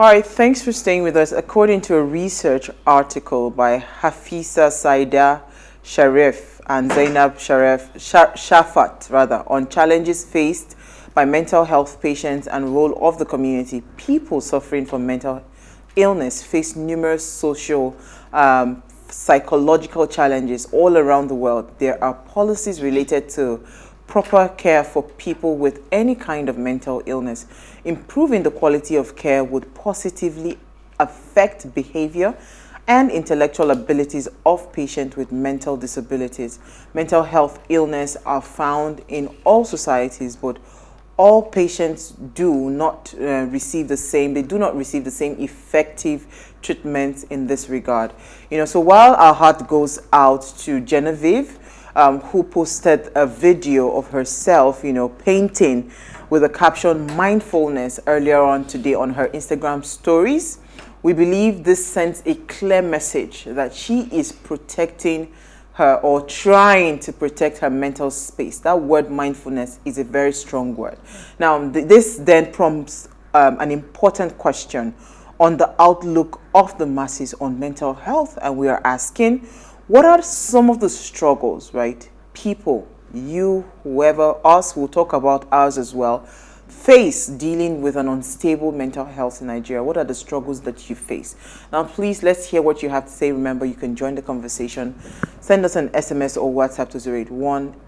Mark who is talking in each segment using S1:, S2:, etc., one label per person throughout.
S1: All right, thanks for staying with us. According to a research article by Hafisa Saida Sharif and Zainab Shafat, on challenges faced by mental health patients and role of the community, people suffering from mental illness face numerous social, psychological challenges all around the world. There are policies related to proper care for people with any kind of mental illness. Improving the quality of care would positively affect behavior and intellectual abilities of patients with mental disabilities. Mental health illness are found in all societies, but all patients do not receive the same effective treatment in this regard. So while our heart goes out to Genevieve, who posted a video of herself, painting with a caption mindfulness earlier on today on her Instagram stories. We believe this sends a clear message that she is protecting her or trying to protect her mental space. That word mindfulness is a very strong word. Now, this then prompts an important question on the outlook of the masses on mental health, and we are asking, what are some of the struggles, right? People, you, whoever, us, we'll talk about ours as well, face dealing with an unstable mental health in Nigeria. What are the struggles that you face? Now, please, let's hear what you have to say. Remember, you can join the conversation. Send us an SMS or WhatsApp to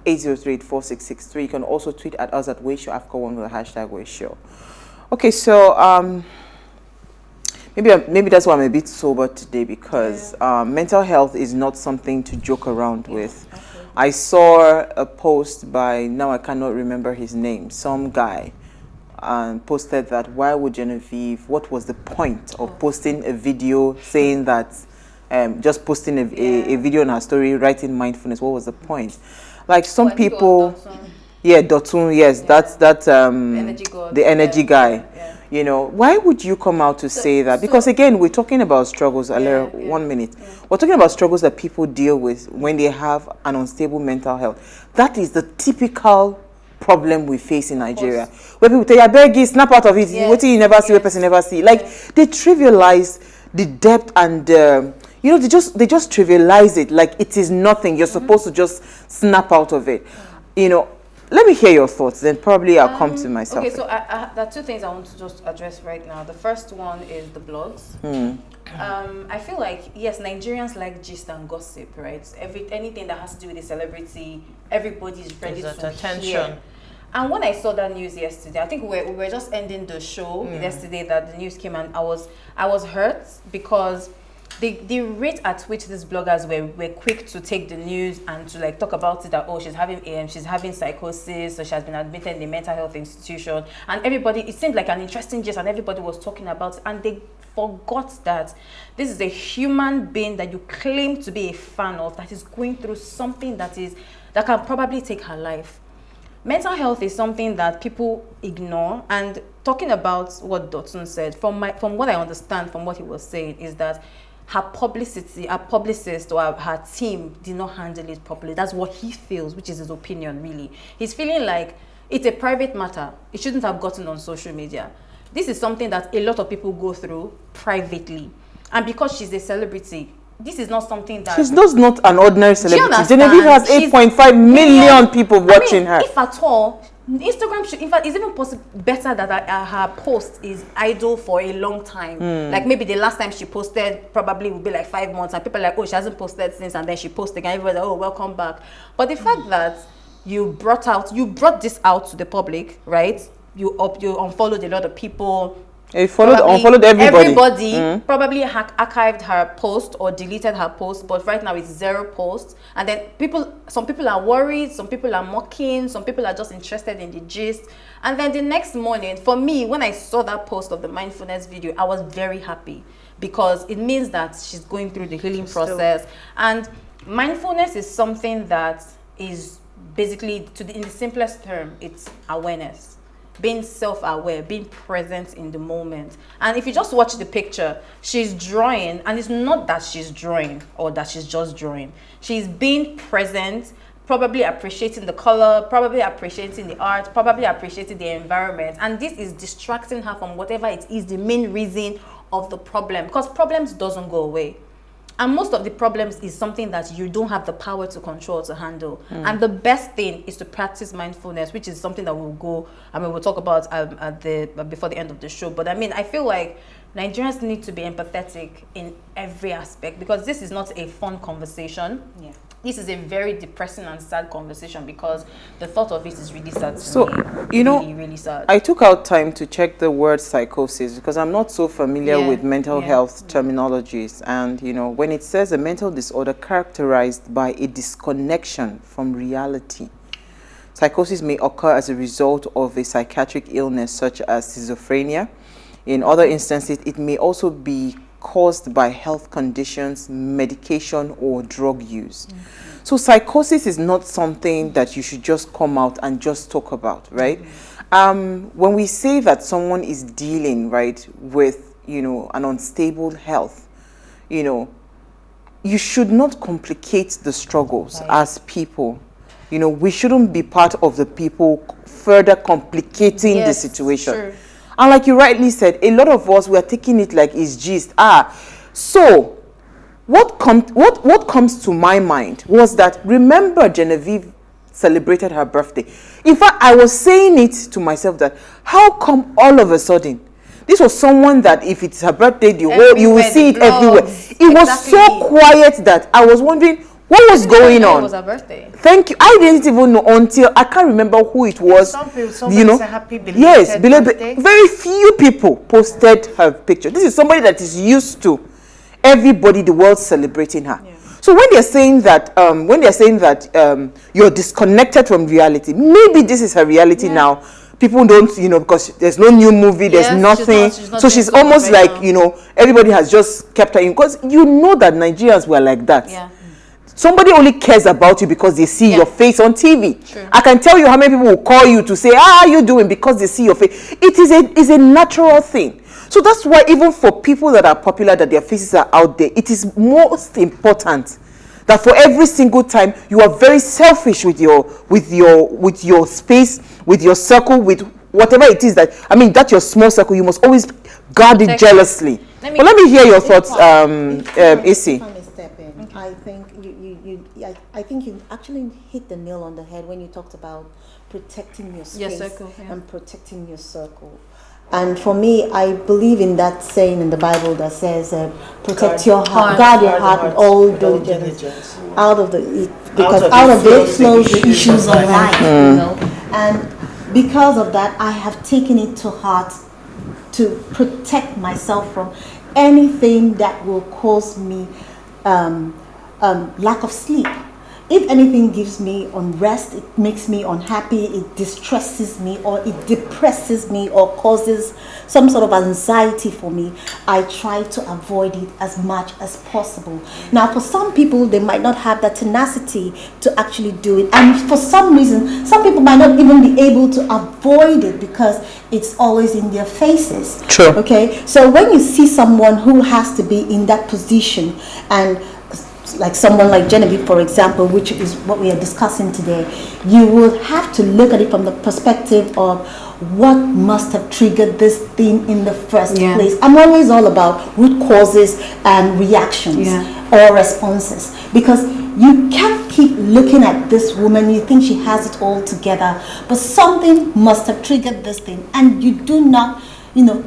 S1: 081-803-4663. You can also tweet at us at WayShowAfrica1 with the hashtag WayShow. Okay, so maybe that's why I'm a bit sober today, because mental health is not something to joke around with. Okay. I saw a post by, now I cannot remember his name, some guy, and posted that, why would Genevieve, what was the point of posting a video saying that, just posting a video on her story, writing mindfulness, what was the point? Like some people, Dotun, yes, that's the energy guy. Why would you come out to say that? Because again, we're talking about struggles. 1 minute. We're talking about struggles that people deal with when they have an unstable mental health. That is the typical problem we face in Nigeria, where people say, "I beg you, snap out of it. What you never see, what person never see." Like they trivialize the depth and they just trivialize it like it is nothing. You're supposed to just snap out of it. Let me hear your thoughts, then probably I'll come to myself.
S2: Okay, so there are two things I want to just address right now. The first one is the blogs. I feel like, yes, Nigerians like gist and gossip, right? Anything that has to do with a celebrity, everybody's ready to hear. And when I saw that news yesterday, I think we were just ending the show yesterday that the news came, and I was hurt because the rate at which these bloggers were quick to take the news and to talk about it, that she's having psychosis, so she has been admitted in a mental health institution, and everybody, it seemed like an interesting gist, and everybody was talking about it, and they forgot that this is a human being that you claim to be a fan of, that is going through something that can probably take her life. Mental health is something that people ignore, and talking about what Dotun said, from what I understand from what he was saying, is that her publicist or her team did not handle it properly. That's what he feels, which is his opinion, really. He's feeling like it's a private matter. It shouldn't have gotten on social media. This is something that a lot of people go through privately. And because she's a celebrity, this is not something that...
S1: She's not an ordinary celebrity. Genevieve has 8.5 million people watching her.
S2: If at all, Instagram should, in fact, it's even better that her post is idle for a long time. Like maybe the last time she posted probably would be like 5 months, and people are like, oh, she hasn't posted since, and then she posted again. Everybody's like, oh, welcome back. But the fact that you brought this out to the public, right? You unfollowed a lot of people.
S1: You unfollowed everybody.
S2: Probably archived her post or deleted her post, but right now it's 0 posts. And then some people are worried, some people are mocking, some people are just interested in the gist. And then the next morning, for me, when I saw that post of the mindfulness video, I was very happy, because it means that she's going through the healing process. And mindfulness is something that is basically, in the simplest term, it's awareness. Being self-aware, being present in the moment. And if you just watch the picture, she's drawing, and it's not that she's drawing or that she's just drawing. She's being present, probably appreciating the color, probably appreciating the art, probably appreciating the environment, and this is distracting her from whatever it is the main reason of the problem, because problems doesn't go away. And most of the problems is something that you don't have the power to control, to handle. And the best thing is to practice mindfulness, which is something that we'll talk about before the end of the show. But I mean, I feel like Nigerians need to be empathetic in every aspect, because this is not a fun conversation. Yeah. This is a very depressing and sad conversation, because the thought of it is really sad to me. Really sad.
S1: I took out time to check the word psychosis, because I'm not so familiar with mental health terminologies. And, when it says a mental disorder characterized by a disconnection from reality, psychosis may occur as a result of a psychiatric illness such as schizophrenia. In other instances, it may also be caused by health conditions, medication, or drug use. So psychosis is not something that you should just come out and just talk about, right? When we say that someone is dealing, right, with, an unstable health, you should not complicate the struggles as people. We shouldn't be part of the people further complicating the situation. Sure. And like you rightly said, a lot of us, we are taking it like it's gist. So what comes to my mind was that, remember, Genevieve celebrated her birthday. In fact, I was saying it to myself that, how come all of a sudden, this was someone that if it's her birthday, you will see it everywhere. It was so quiet that I was wondering, what was going on? It was her birthday. Thank you. I didn't even know until I can't remember who it was.
S3: Some people say happy belated birthday.
S1: Very few people posted her picture. This is somebody that is used to everybody, the world celebrating her. Yeah. So when they're saying that, you're disconnected from reality, maybe this is her reality now. People don't, because there's no new movie, there's nothing. She's almost like, everybody has just kept her in, because that Nigerians were like that. Yeah. Somebody only cares about you because they see your face on TV. True. I can tell you how many people will call you to say, how are you doing, because they see your face. It is a natural thing. So that's why even for people that are popular, that their faces are out there, it is most important that for every single time you are very selfish with your space, with your circle, with whatever it is that's your small circle. You must always guard it jealously. Let me hear your thoughts, Issy.
S4: I think you actually hit the nail on the head when you talked about protecting your space and protecting your circle. And for me, I believe in that saying in the Bible that says, protect your heart, guard your heart with all diligence. Because out of it flows the issues of life, And because of that, I have taken it to heart to protect myself from anything that will cause me lack of sleep. If anything gives me unrest, it makes me unhappy, it distresses me, or it depresses me, or causes some sort of anxiety for me, I try to avoid it as much as possible. Now, for some people, they might not have that tenacity to actually do it. And for some reason, some people might not even be able to avoid it because it's always in their faces.
S1: True.
S4: Okay? So when you see someone who has to be in that position, and like someone like Genevieve, for example, which is what we are discussing today, you will have to look at it from the perspective of what must have triggered this thing in the first place. I'm always all about root causes and reactions or responses, because you can't keep looking at this woman, you think she has it all together, but something must have triggered this thing, and you do not,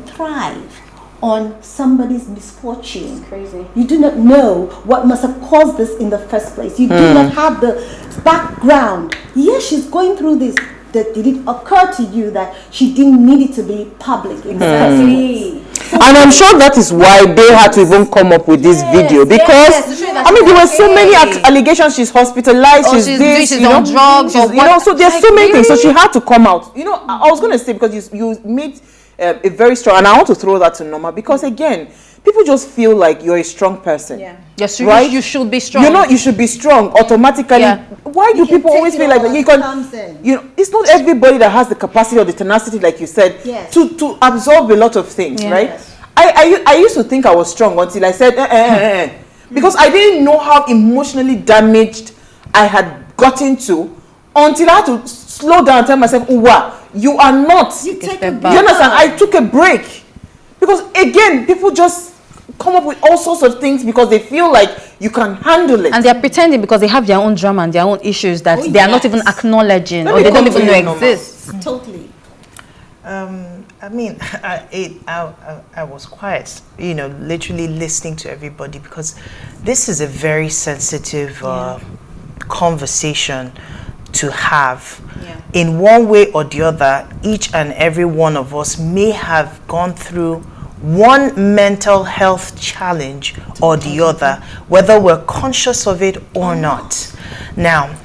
S4: thrive on somebody's misfortune.
S2: It's crazy.
S4: You do not know what must have caused this in the first place. You do not have the background. Yes, she's going through this. Did it occur to you that she didn't need it to be public? Exactly.
S1: And I'm sure that is why they had to even come up with this video, because there were so many allegations. She's hospitalized, she's
S2: on drugs,
S1: so there's so many things. So she had to come out. I was going to say, because you made a very strong, and I want to throw that to Norma, because again, people just feel like you're a strong person.
S2: Yes,
S1: right?
S2: You should be strong.
S1: You should be strong automatically. Why do people always feel like you can? It's not everybody that has the capacity or the tenacity, like you said, to absorb a lot of things, right? Yes. I used to think I was strong until I said, because I didn't know how emotionally damaged I had gotten to until I had to slow down and tell myself, Uwa, you are not.
S4: You take a
S1: You understand? I took a break. Because again, people just come up with all sorts of things because they feel like you can handle it.
S2: And they are pretending because they have their own drama and their own issues that they are not even acknowledging or they don't even know exist.
S4: Totally.
S3: I mean, I was quiet, you know, literally listening to everybody, because this is a very sensitive conversation to have. In one way or the other, each and every one of us may have gone through one mental health challenge or the other, whether we're conscious of it or not. Now,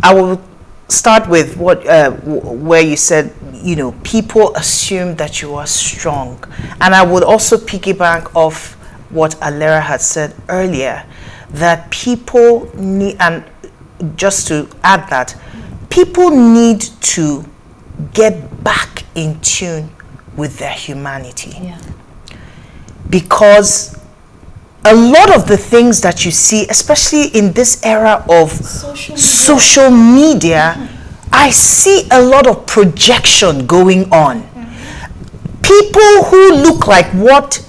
S3: I will start with what where you said, you know, people assume that you are strong, and I would also piggyback off what Alera had said earlier, that people need, and just to add that, people need to get back in tune with their humanity. Because a lot of the things that you see, especially in this era of social media, I see a lot of projection going on. People who look like what,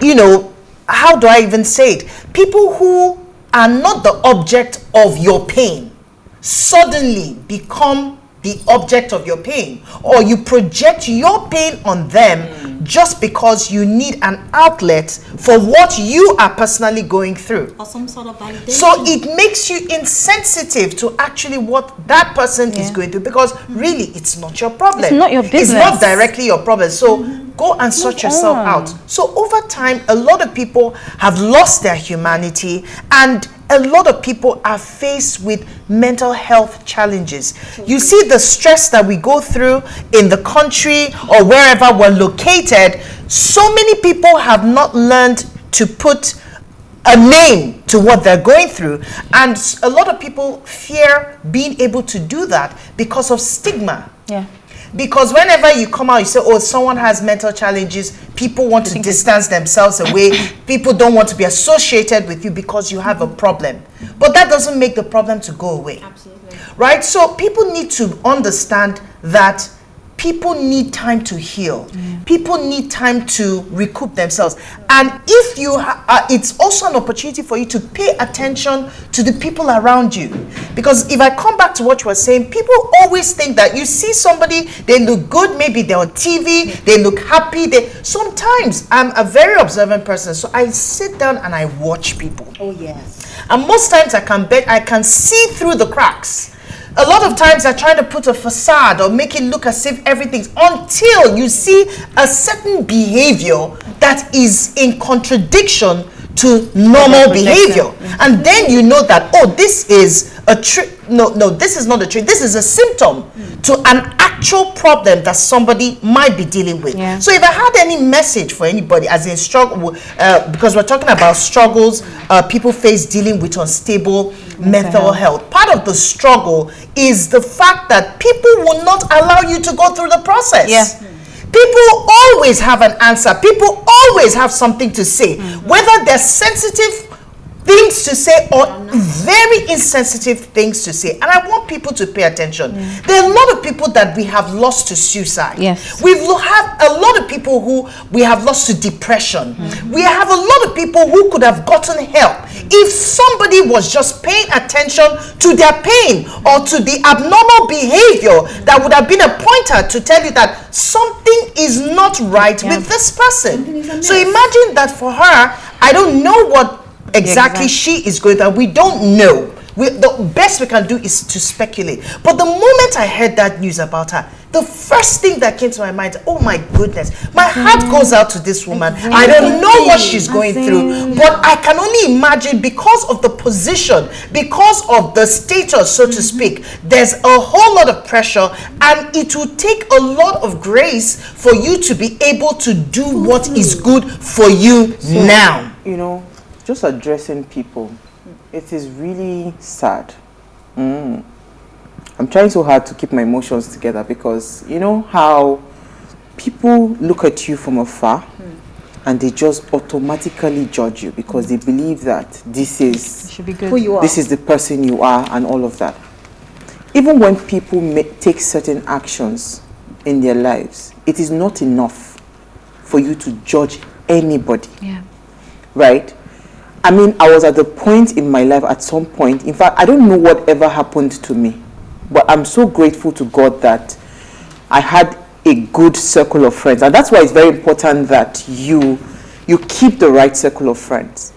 S3: you know, how do I even say it? People who are not the object of your pain suddenly become the object of your pain, or you project your pain on them just because you need an outlet for what you are personally going through.
S4: Or some sort of validation.
S3: So it makes you insensitive to actually what that person is going through, because really it's not your problem.
S2: It's not your business.
S3: It's not directly your problem. So go and sort yourself out. So over time, a lot of people have lost their humanity, and a lot of people are faced with mental health challenges. You see the stress that we go through in the country or wherever we're located. So many people have not learned to put a name to what they're going through, and a lot of people fear being able to do that because of stigma. Because whenever you come out, you say, oh, someone has mental challenges, people want to distance themselves away. People don't want to be associated with you because you have a problem. But that doesn't make the problem to go away.
S4: Absolutely.
S3: Right? So people need to understand that people need time to heal. People need time to recoup themselves. And if you it's also an opportunity for you to pay attention to the people around you. Because if I come back to what you were saying, people always think that you see somebody, they look good, maybe they're on TV, they look happy. Sometimes I'm a very observant person, so I sit down and I watch people.
S4: Oh yes.
S3: And most times I can see through the cracks. A lot of times they're trying to put a facade or make it look as if everything's, until you see a certain behavior that is in contradiction to normal behavior. And then you know that, oh, this is a trick. No, this is not a trick. This is a symptom to an actual problem that somebody might be dealing with. So if I had any message for anybody as in struggle, because we're talking about struggles people face dealing with unstable mental health. Part of the struggle is the fact that people will not allow you to go through the process. People always have an answer. People always have something to say, whether they're sensitive things to say or very insensitive things to say. And I want people to pay attention. There are a lot of people that we have lost to suicide. We have a lot of people who we have lost to depression. We have a lot of people who could have gotten help if somebody was just paying attention to their pain or to the abnormal behavior that would have been a pointer to tell you that something is not right with this person. So imagine that for her, I don't know what exactly she is going through. We don't know. The best we can do is to speculate. But the moment I heard that news about her, the first thing that came to my mind, oh my goodness, my heart goes out to this woman. I don't know what she's going through, but I can only imagine, because of the position, because of the status, so to speak, there's a whole lot of pressure, and it will take a lot of grace for you to be able to do what is good for you now.
S1: You know, just addressing people, it is really sad. I'm trying so hard to keep my emotions together, because you know how people look at you from afar and they just automatically judge you because they believe that this is
S2: Should be good.
S4: Who you are.
S1: this is the person you are and all of that. Even when people take certain actions in their lives, it is not enough for you to judge anybody.
S2: Yeah.
S1: Right? I mean, I was at the point in my life at some point, in fact, I don't know what ever happened to me, but I'm so grateful to God that I had a good circle of friends. And that's why it's very important that you keep the right circle of friends.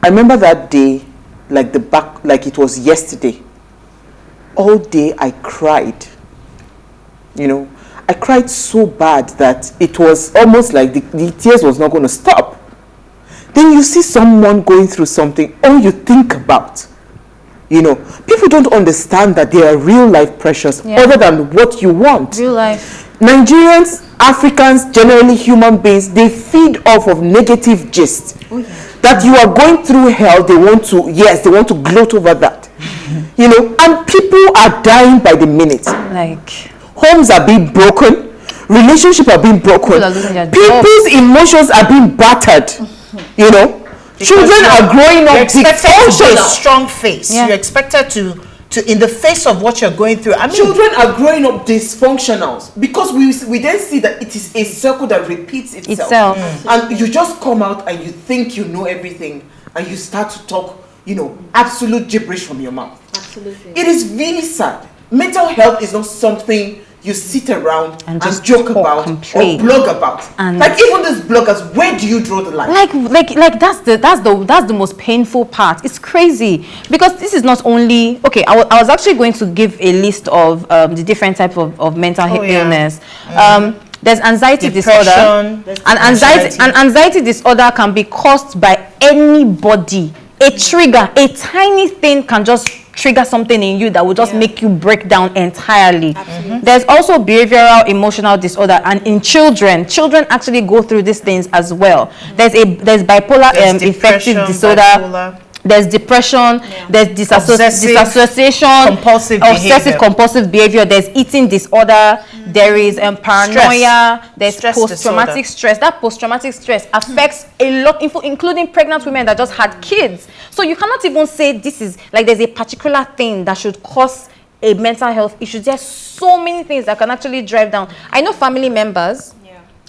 S1: I remember that day, like it was yesterday. All day I cried. You know, I cried so bad that it was almost like the tears was not going to stop. Then you see someone going through something, all you think about, you know, people don't understand that there are real life pressures other than what you want.
S2: Real life.
S1: Nigerians, Africans, generally human beings, they feed off of negative gist.
S4: Oh, yeah.
S1: That you are going through hell, they want to gloat over that. You know, and people are dying by the minute.
S2: Like,
S1: Homes are being broken, relationships are being broken,
S2: People are losing their
S1: people's emotions are being battered. You know, children are growing up
S3: You're expected to be a
S1: dysfunctional.
S3: strong face.
S2: Yeah.
S3: You're expected to in the face of what you're going through. I mean,
S1: Children are growing up dysfunctional because we then see that it is a circle that repeats itself. And you just come out and you think you know everything and you start to talk, you know, absolute gibberish from your mouth.
S4: Absolutely.
S1: It is really sad. Mental health is not something you sit around and
S2: just
S1: joke
S2: talk,
S1: about
S2: complain.
S1: or blog about.
S2: And-
S1: like even these bloggers, where do you draw the line?
S2: like that's the most painful part. It's crazy because this is not only okay. I was actually going to give a list of the different types of mental illness. There's anxiety disorder,
S3: Depression,
S2: and anxiety disorder can be caused by anybody. A trigger, a tiny thing can just trigger something in you that will just make you break down entirely. There's also behavioral emotional disorder, and in children actually go through these things as well. There's bipolar
S3: There's
S2: affective
S3: depression,
S2: disorder.
S3: bipolar.
S2: There's depression, there's disassociation,
S3: compulsive
S2: obsessive
S3: behavior.
S2: compulsive behavior, there's eating disorder, there is paranoia, there's
S3: Stress
S2: post-traumatic
S3: disorder.
S2: stress. That post-traumatic stress affects a lot, including pregnant women that just had kids. So you cannot even say this is, like there's a particular thing that should cause a mental health issue. There's so many things that can actually drive down. I know family members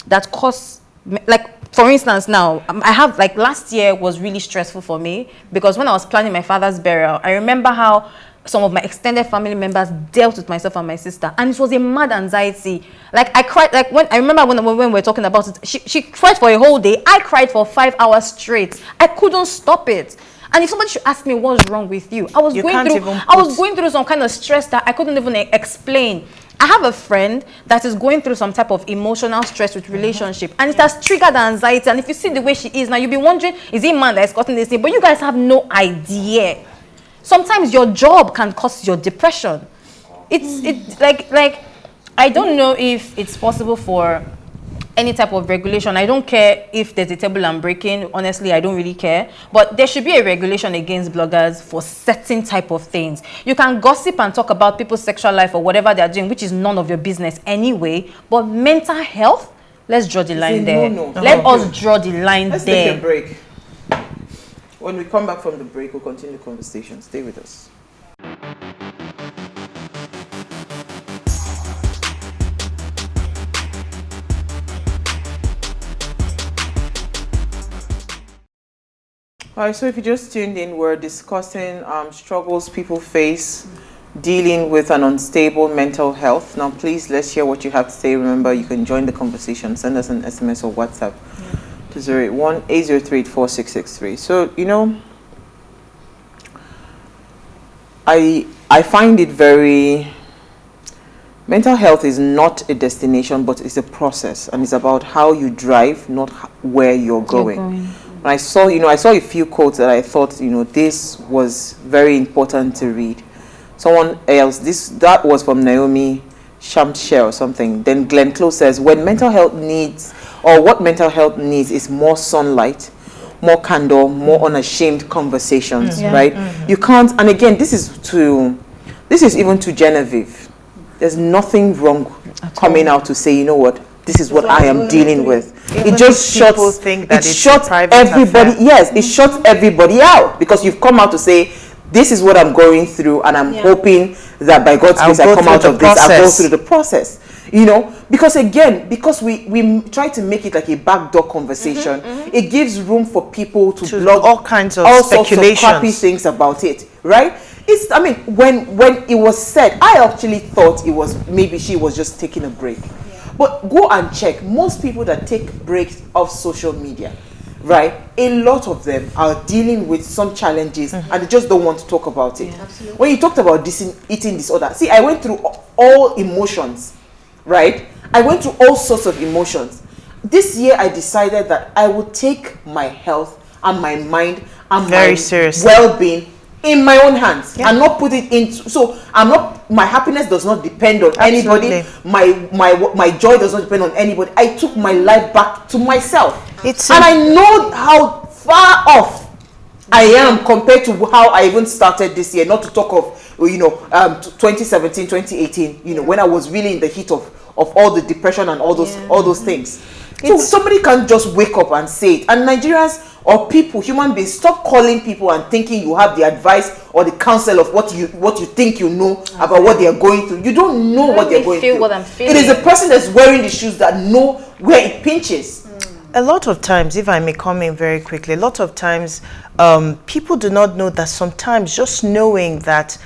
S2: that cause, like, for instance, now, I have, like, last year was really stressful for me because when I was planning my father's burial, I remember how some of my extended family members dealt with myself and my sister, and it was a mad anxiety. Like, I cried, like, when I remember when we were talking about it, she cried for a whole day. I cried for 5 hours straight. I couldn't stop it. And if somebody should ask me what's wrong with you, I was going through some kind of stress that I couldn't even explain. I have a friend that is going through some type of emotional stress with relationship, and it has triggered the anxiety. And if you see the way she is now, you'll be wondering, is it man that is causing this thing? But you guys have no idea. Sometimes your job can cause your depression. It's like I don't know if it's possible for any type of regulation. I don't care if there's a table I'm breaking. Honestly, I don't really care. But there should be a regulation against bloggers for certain type of things. You can gossip and talk about people's sexual life or whatever they're doing, which is none of your business anyway. But mental health, let's draw the line there. Let us draw the line
S1: Let's
S2: there.
S1: take a break. When we come back from the break, we'll continue the conversation. Stay with us. All right, so if you just tuned in, we're discussing struggles people face dealing with an unstable mental health. Now, please, let's hear what you have to say. Remember, you can join the conversation. Send us an SMS or WhatsApp to 081-803-4663. So, you know, I find it very... Mental health is not a destination, but it's a process. And it's about how you drive, not where you're going. I saw a few quotes that I thought, this was very important to read. Someone else, that was from Naomi Shire or something. Then Glenn Close says, what mental health needs is more sunlight, more candor, more unashamed conversations, right? You can't, and again, this is even to Genevieve. There's nothing wrong coming out to say, you know what, this is what I am dealing with.
S3: Even
S1: It just
S3: if people
S1: shuts,
S3: think that
S1: it
S3: it's a
S1: shuts
S3: private
S1: everybody.
S3: affair.
S1: Yes, it shuts everybody out because you've come out to say, this is what I'm going through, and I'm hoping that by God's grace I come out of this. I'll go through the process. You know, because again, because we try to make it like a backdoor conversation, it gives room for people to blog
S3: all kinds of
S1: all
S3: speculations,
S1: sorts of crappy things about it, right? It's, I mean, when it was said, I actually thought it was maybe she was just taking a break. But go and check. Most people that take breaks off social media, right, a lot of them are dealing with some challenges and they just don't want to talk about it. When you talked about eating disorder, see, I went through all emotions, right? I went through all sorts of emotions. This year I decided that I would take my health and my mind and
S3: very
S1: my
S3: seriously,
S1: well-being in my own hands and not put it into, so I'm not, my happiness does not depend on anybody, my joy does not depend on anybody. I took my life back to myself, and I know how far off I am compared to how I even started this year, not to talk of 2017, 2018, when I was really in the heat of all the depression and all those things. So somebody can't just wake up and say it. And Nigerians or people, human beings, stop calling people and thinking you have the advice or the counsel of what you think you know about what they are going through. You don't know what they're going through.
S2: What I'm feeling.
S1: It is the person that's wearing the shoes that know where it pinches.
S3: A lot of times, if I may come in very quickly, a lot of times people do not know that sometimes just knowing that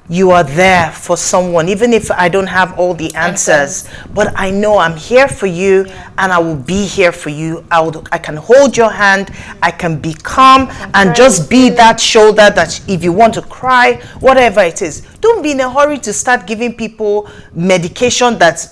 S3: you are there for someone, even if I don't have all the answers, but I know I'm here for you and I will be here for you. I can hold your hand, I can be calm and just be that shoulder that if you want to cry, whatever it is. Don't be in a hurry to start giving people medication that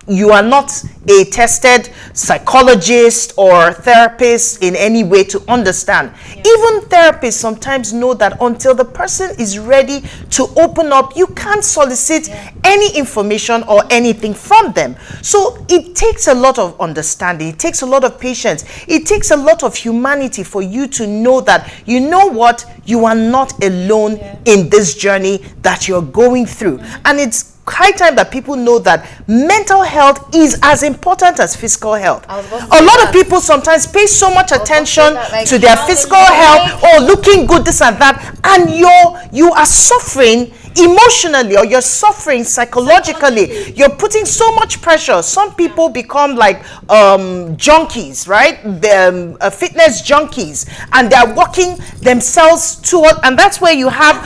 S3: you are not a tested psychologist or therapist in any way to understand. Even therapists sometimes know that until the person is ready to open up, you can't solicit any information or anything from them. So it takes a lot of understanding, it takes a lot of patience, it takes a lot of humanity for you to know that, you know what, you are not alone in this journey that you're going through. And it's high time that people know that mental health is as important as physical health. A lot of people sometimes pay so much attention to their physical health, or looking good, this and that, and you are suffering emotionally, or you're suffering psychologically. You're putting so much pressure. Some people become like junkies, right? They're fitness junkies, and they're walking themselves toward, and that's where you have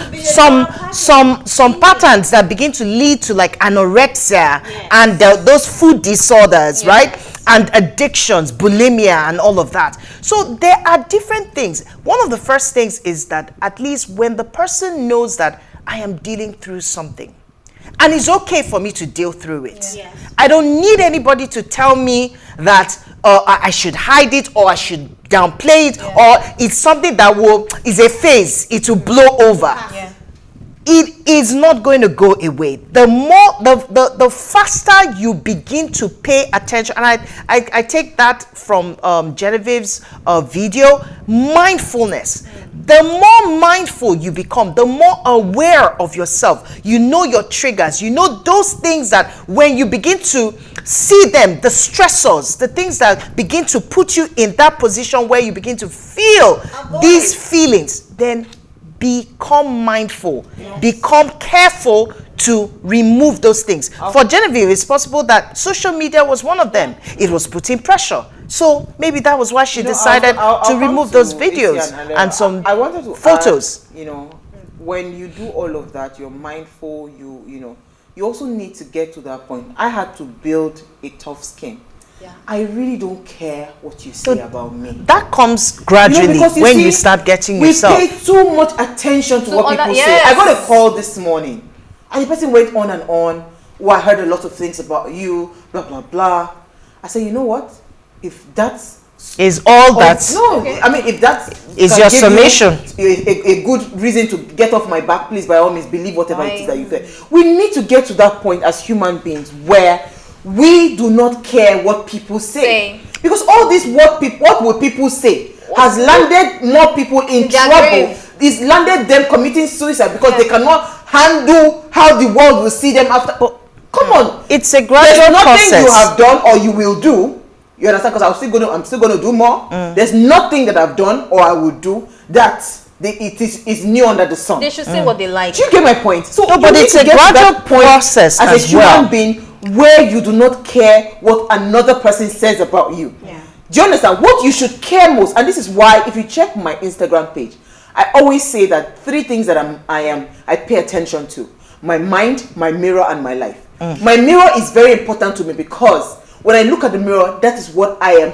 S3: some patterns that begin to lead to like anorexia and those food disorders, right? And addictions, bulimia and all of that. So there are different things. One of the first things is that at least when the person knows that I am dealing through something, and it's okay for me to deal through it. I don't need anybody to tell me that I should hide it, or I should downplay it, or it's something that is a phase, it will blow over. It is not going to go away. The faster you begin to pay attention, and I take that from Genevieve's video, mindfulness. The more mindful you become, the more aware of yourself. You know your triggers. You know those things that when you begin to see them, the stressors, the things that begin to put you in that position where you begin to feel these feelings, then become mindful, become careful to remove those things. For Genevieve, it's possible that social media was one of them. It was putting pressure. So maybe that was why she decided to remove those videos and some photos.
S1: Add, when you do all of that, you're mindful, you also need to get to that point. I had to build a tough skin. I really don't care what you say about me.
S3: That comes gradually when you start getting yourself.
S1: We pay too much attention to what people say. I got a call this morning, and the person went on and on. Oh, I heard a lot of things about you, blah, blah, blah. I said, you know what? If that's
S3: is all that.
S1: No, I mean, if that
S3: is your summation,
S1: a good reason to get off my back, please, by all means, believe whatever it is that you say. We need to get to that point as human beings where we do not care what people say. Because all this what will people say has landed more people in trouble. It's landed them committing suicide because they cannot handle how the world will see them after. But come
S3: come on.
S1: It's a
S3: There's
S1: gradual
S3: nothing
S1: process.
S3: you have done or you will do. You understand? Because I'm still going to do more. There's nothing that I've done or I will do that it is new under the sun.
S2: They should say what they like.
S3: Do you get my point? So
S1: No, but it's a gradual process
S3: as a
S1: as
S3: human
S1: well.
S3: being where you do not care what another person says about you.
S4: Yeah.
S3: Do you understand? What you should care most, and this is why if you check my Instagram page, I always say that 3 things that I pay attention to: my mind, my mirror, and my life. My mirror is very important to me because when I look at the mirror, that is what I am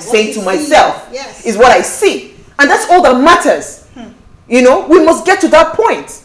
S3: saying to myself.
S4: Yes.
S3: Is what I see, and that's all that matters. You know, we must get to that point.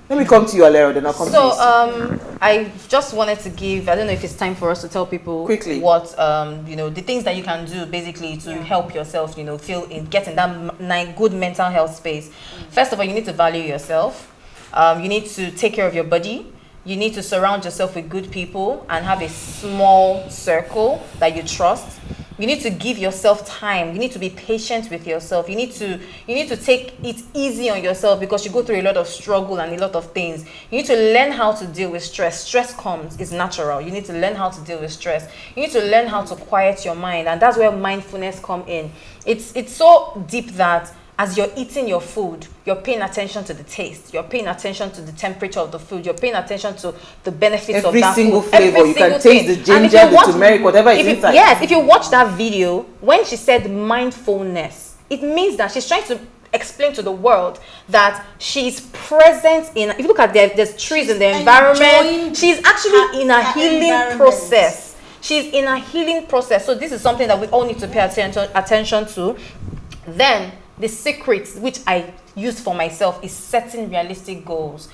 S3: Let me come to you, Alero, then I'll come to you.
S2: So, I just wanted to give, I don't know if it's time for us to tell people
S3: Quickly
S2: what, the things that you can do basically to help yourself, get in that good mental health space. First of all, you need to value yourself. You need to take care of your body. You need to surround yourself with good people and have a small circle that you trust. You need to give yourself time. You need to be patient with yourself. You need to take it easy on yourself because you go through a lot of struggle and a lot of things. You need to learn how to deal with stress. Stress comes, it's natural. You need to learn how to deal with stress. You need to learn how to quiet your mind, and that's where mindfulness come in. It's so deep that as you're eating your food, you're paying attention to the taste. You're paying attention to the temperature of the food. You're paying attention to the benefits of that food.
S3: Every single flavor. You can taste the
S2: And if
S3: ginger,
S2: you
S3: the turmeric, whatever is inside.
S2: Yes, if you watch that video, when she said mindfulness, it means that she's trying to explain to the world that she's present in, if you look at there's trees in the environment, she's actually in a healing process. She's in a healing process. So this is something that we all need to pay attention to. Then the secrets which I use for myself is setting realistic goals.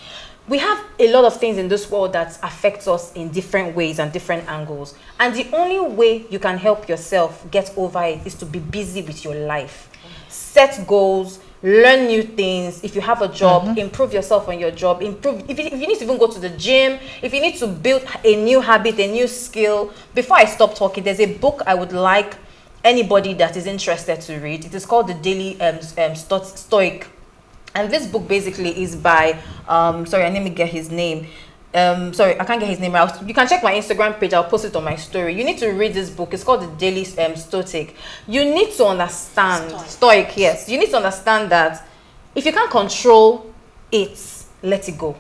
S2: We have a lot of things in this world that affect us in different ways and different angles. And the only way you can help yourself get over it is to be busy with your life. Set goals, learn new things. If you have a job, improve yourself on your job. If you need to even go to the gym, if you need to build a new habit, a new skill. Before I stop talking, there's a book I would like anybody that is interested to read. It is called The Daily Stoic, and this book basically is by let me get his name. I can't get his name out. You can check my Instagram page. I'll post it on my story. You need to read this book. It's called The Daily Stoic. You need to understand Stoic. Yes, you need to understand that if you can't control it, let it go.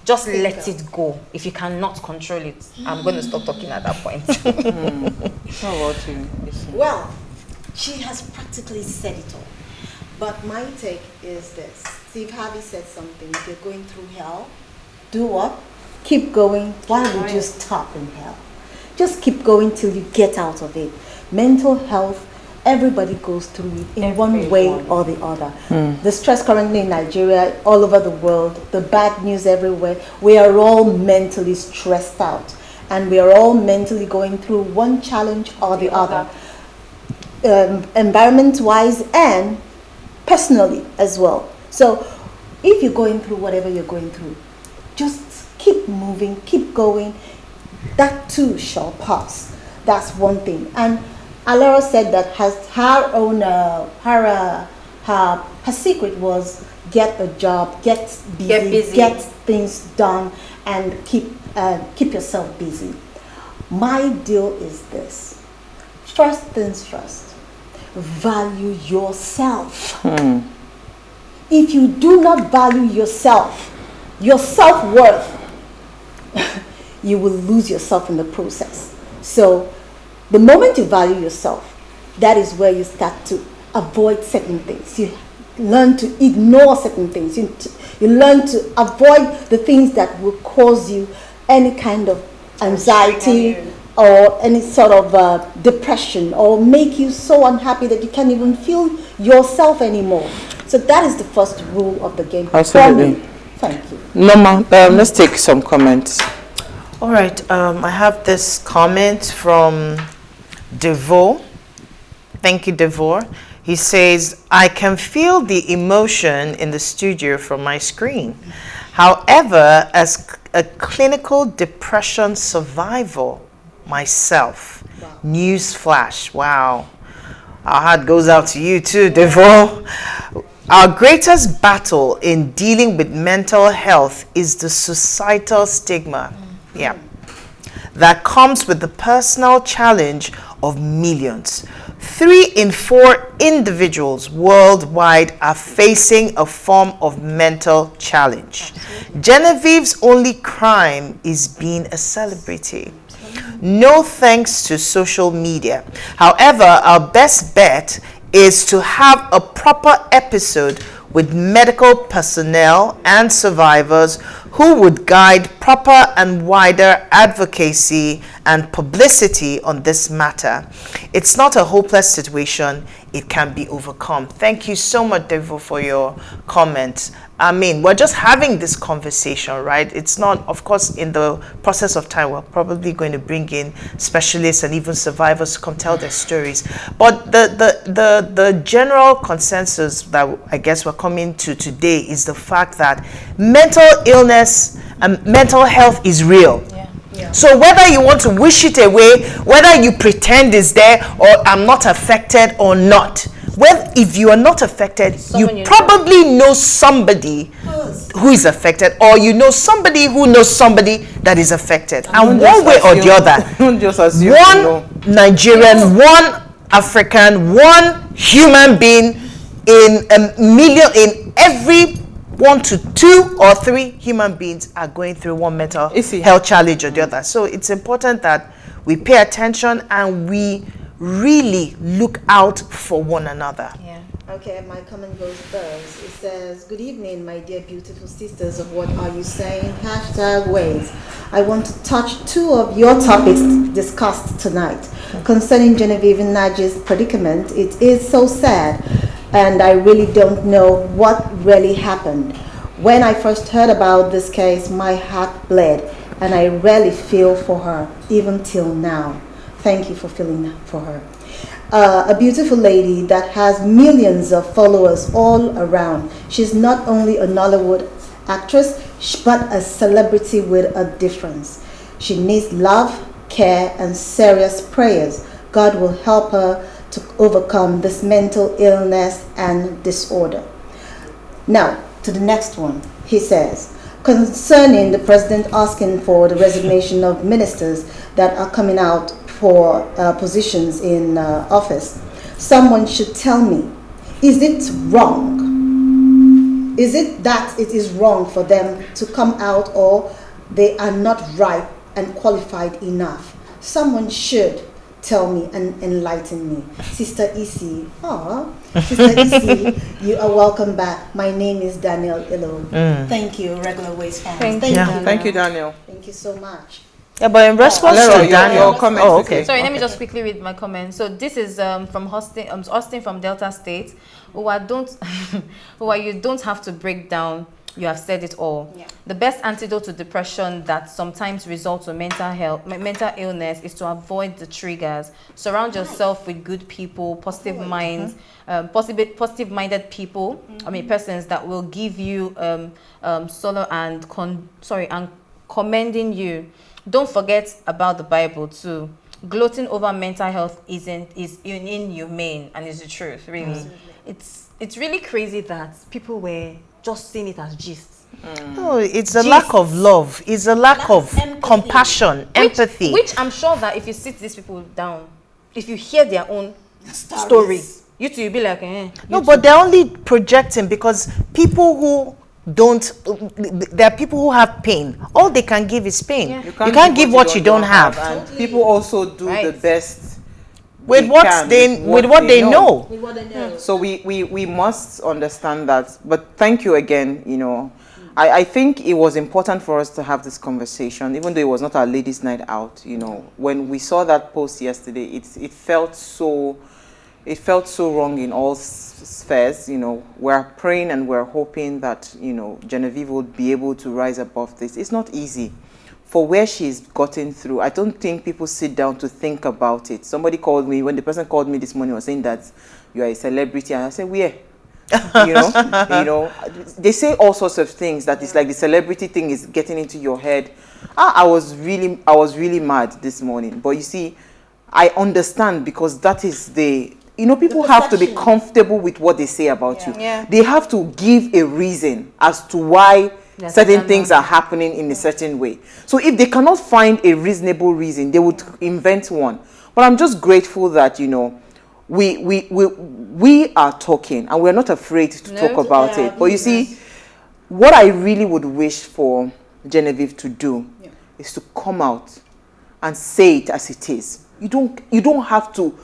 S2: Just let it go. If you cannot control it, I'm going to stop talking at that point.
S1: How about you?
S4: Well, she has practically said it all. But my take is this. Steve Harvey said something. If you're going through hell, do what? Keep going. Why would you stop in hell? Just keep going till you get out of it. Mental health, everybody goes through it in one way or the other. The stress currently in Nigeria, all over the world, the bad news everywhere, we are all mentally stressed out. And we are all mentally going through one challenge or the other. Environment-wise and personally as well. So if you're going through whatever you're going through, just keep moving, keep going. That too shall pass. That's one thing. And Alera said that her secret was get a job, get busy, get things done, and keep yourself busy. My deal is this. First things first, value yourself. If you do not value yourself, your self-worth, you will lose yourself in the process. So the moment you value yourself, that is where you start to avoid certain things. You learn to ignore certain things. You learn to avoid the things that will cause you any kind of anxiety or any sort of depression or make you so unhappy that you can't even feel yourself anymore. So that is the first rule of the game.
S1: Absolutely.
S4: Thank you.
S1: Norma, let's take some comments.
S3: All right, I have this comment from Devor. Thank you, Devor. He says, I can feel the emotion in the studio from my screen. However, as a clinical depression survivor myself, newsflash, wow. Our heart goes out to you too, Devor. Our greatest battle in dealing with mental health is the societal stigma. Yeah. That comes with the personal challenge of millions. 3 in 4 individuals worldwide are facing a form of mental challenge. Genevieve's only crime is being a celebrity. No thanks to social media. However, our best bet is to have a proper episode with medical personnel and survivors who would guide proper and wider advocacy and publicity on this matter. It's not a hopeless situation. It can be overcome. Thank you so much, Devo, for your comments. I mean, we're just having this conversation, right? It's not, of course, in the process of time, we're probably going to bring in specialists and even survivors to come tell their stories. But the general consensus that I guess we're coming to today is the fact that mental illness and mental health is real.
S2: Yeah.
S3: So whether you want to wish it away, whether you pretend it's there, or I'm not affected or not, well, if you are not affected, you probably know somebody who is affected, or you know somebody who knows somebody that is affected. And one way or the other,
S1: don't just assume,
S3: one Nigerian, one African, one human being in a million, in every 1 to 2 or 3 human beings are going through one mental health challenge or the other. So it's important that we pay attention and we really look out for one another.
S2: Yeah.
S4: Okay, my comment goes thus. It says, good evening, my dear beautiful sisters of What Are You Saying? #ways. I want to touch 2 of your topics discussed tonight. Concerning Genevieve Najee's predicament, it is so sad, and I really don't know what really happened. When I first heard about this case, my heart bled, and I really feel for her, even till now. Thank you for feeling for her. A beautiful lady that has millions of followers all around. She's not only a Nollywood actress, but a celebrity with a difference. She needs love, care, and serious prayers. God will help her to overcome this mental illness and disorder. Now, to the next one. He says, concerning the president asking for the resignation of ministers that are coming out for positions in office, someone should tell me, is it wrong? Is it that it is wrong for them to come out, or they are not ripe and qualified enough? Someone should tell me and enlighten me. Sister Isi, Sister Isi, you are welcome back. My name is Daniel Illo. Thank you, Regular Ways fans.
S2: Thank
S1: Thank you, Daniel.
S4: Thank you so much.
S3: Yeah, but in response to Daniel,
S1: your comments.
S3: oh, okay.
S2: Sorry, let me just quickly read my comment. So this is from Austin from Delta State. You don't have to break down. You have said it all. Yeah. The best antidote to depression that sometimes results in mental illness is to avoid the triggers. Surround yourself with good people, positive minds, positive-minded people. I mean, persons that will give you solace and commending you. Don't forget about the Bible too. Gloating over mental health is inhumane, and is the truth, really. It's really crazy that people were just seeing it as gist.
S3: No, it's a lack of love. It's a lack of compassion, empathy.
S2: Which I'm sure that if you sit these people down, if you hear their own story, you too, you'll be like,
S3: No, but they're only projecting, because people who don't, there are people who have pain. All they can give is pain. Yeah. You can't give what you don't have.
S1: And people also do the best
S3: with what they know.
S1: So we must understand that. But thank you again. You know, I think it was important for us to have this conversation, even though it was not our ladies' night out. You know, when we saw that post yesterday, it felt so wrong in all spheres. You know, we're praying and we're hoping that, you know, Genevieve would be able to rise above this. It's not easy. For where she's gotten through, I don't think people sit down to think about it. Somebody called me, when the person called me this morning, was saying that you are a celebrity, and I said, where? you know, they say all sorts of things that it's like the celebrity thing is getting into your head. I was really mad this morning. But you see, I understand, because that is people have to be comfortable with what they say about you. Yeah. They have to give a reason as to why certain things are happening in a certain way. So if they cannot find a reasonable reason, they would invent one. But I'm just grateful that, you know, we are talking and we're not afraid to talk about it. But you see, what I really would wish for Genevieve to do is to come out and say it as it is. You don't have to.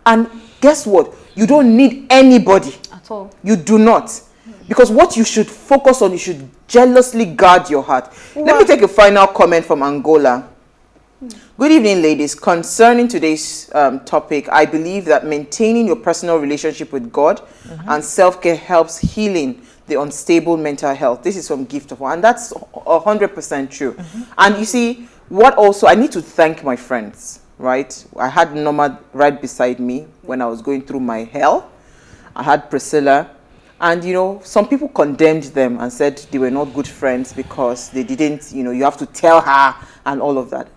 S1: And guess what? You don't need anybody
S2: at all. You
S1: do not. Because what you should focus on, you should jealously guard your heart. Let me take a final comment from Angola. Good evening, ladies. Concerning today's topic, I believe that maintaining your personal relationship with God and self-care helps healing the unstable mental health. This is from Gift of One, and that's 100% true. And you see, what also, I need to thank my friends, right? I had Norma right beside me when I was going through my hell. I had Priscilla. And, you know, some people condemned them and said they were not good friends because they didn't, you know, you have to tell her and all of that.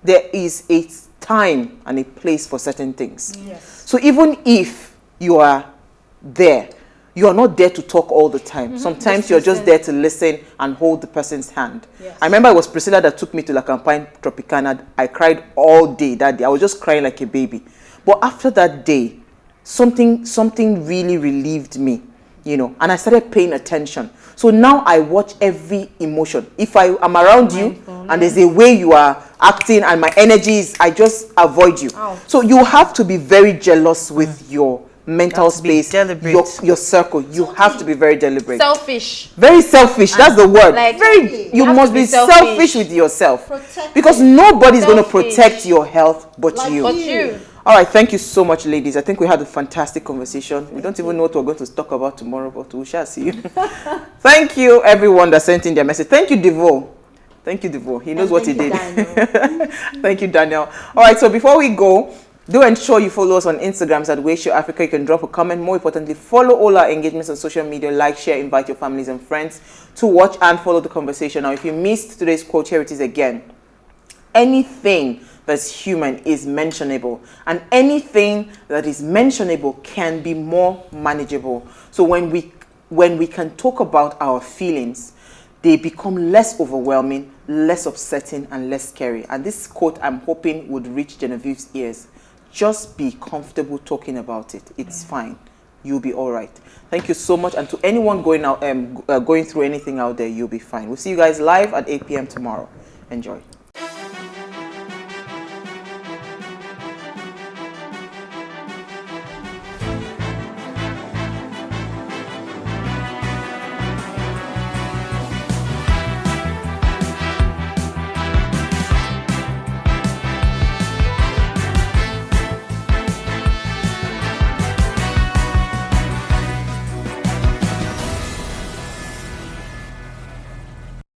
S1: There is a time and a place for certain things. Yes. So even if you are there, you are not there to talk all the time. Sometimes you're just there to listen and hold the person's hand. Yes. I remember it was Priscilla that took me to La Campagne Tropicana. I cried all day that day. I was just crying like a baby. But after that day, something really relieved me. You know, and I started paying attention. So now I watch every emotion. If I am around you and there's a way you are acting and my energy is, I just avoid you. So you have to be very jealous with your mental space, your circle. You have to be very deliberate.
S2: Selfish.
S1: Very selfish. That's the word.
S2: Like,
S1: you must be selfish with yourself. Because nobody's going to protect your health but you. All right, thank you so much, ladies. I think we had a fantastic conversation. We don't even know what we're going to talk about tomorrow, but we shall see. Thank you, everyone that sent in their message. Thank you, Devo. Thank you, Devo. He knows what he did. Thank you, Daniel. All right, so before we go, do ensure you follow us on Instagram at PlusTvAfrica. You can drop a comment. More importantly, follow all our engagements on social media. Like, share, invite your families and friends to watch and follow the conversation. Now, if you missed today's quote, here it is again. Anything that's human is mentionable, and anything that is mentionable can be more manageable. So when we can talk about our feelings, they become less overwhelming, less upsetting, and less scary. And this quote, I'm hoping, would reach Genevieve's ears. Just be comfortable talking about it. It's fine. You'll be all right. Thank you so much. And to anyone going through anything out there, you'll be fine. We'll see you guys live at 8 p.m. tomorrow. Enjoy.